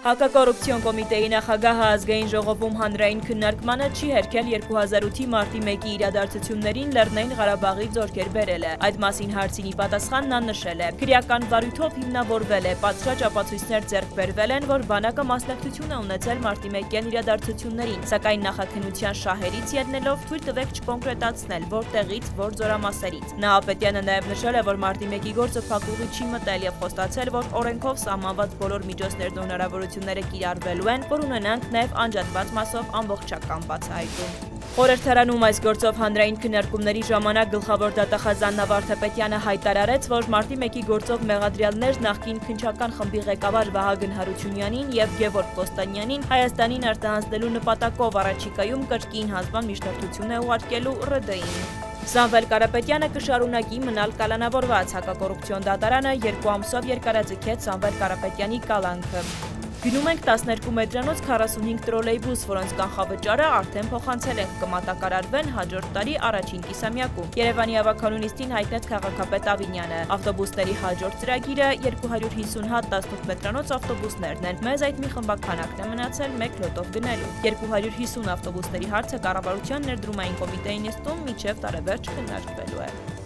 Հակակոռուպցիոն կոմիտեի նախագահը ազգային ժողովում հանրային քննարկմանը չի հերքել 2008-ի մարտի 1-ի իրադարձություններին Լեռնային Ղարաբաղի զորքեր բերելը։ Այդ մասին հարցին ի պատասխան նա նշել է. քրեական վարույթով հիմնավորվել է, պատշաճ ապացույցներ ձեռք բերվել են, որ բանակը մասնակցություն է ունեցել մարտի 1-յան իրադարձություններին, սակայն նախաքննության շահերից ելնելով թույլ տվեք չկոնկրետացնել որտեղից, որ զորամասերից։ Նահապետյանը նաև նշել է, որ մարտի 1-ի գործը փակուղի չի մտել եւ խոստացել, որ օրենքով սահմանված բոլոր միջոցներն ու հնարավորությունները կիրառվելու են, որ ունենանք նաև անջատված մասով ամբողջական բացահայտում։ Խորհրդարանում այս գործով հանրային քննարկումների ժամանակ գլխավոր դատախազան Նավարդ Հպետյանը հայտարարեց, որ մարտի 1-ի գործով մեղադրյալներ նախկին քննչական խմբի ղեկավար Վահագն Հարությունյանին եւ Գևորգ Կոստանյանին Հայաստանին արտահանձնելու նպատակով առաջիկայում կրկին հանձնման միջնորդություն է ուղարկելու ՌԴ-ին։ Սամվել Կարապետյանը կշարունակի մնալ կալանավորված։ Հակակոռուպցիոն դատարանը 2 ամսով երկարաձգեց Սամվել Կարապետյանի կալանքը։ Գնում ենք 12 մետրանոց 45 տրոլեյբուս, որոնց կանխավճարը արդեն փոխանցել ենք, կմատակարարվեն հաջորդ տարի առաջին կիսամյակում։ Երևանի ավականունիստին հայտնեց քաղաքապետ Ավինյանը։ Ավտոբուսների հաջորդ ծրագիրը 250 հատ 18 մետրանոց ավտոբուսներն են։ Մեզ այդ մի խմբականակն է մնացել 1 լոտով գնելու։ 250 ավտոբուսների հարցը կառավարության ներդրումային կոմիտեի նիստում մինչև տարեվերջ քննարկվելու է։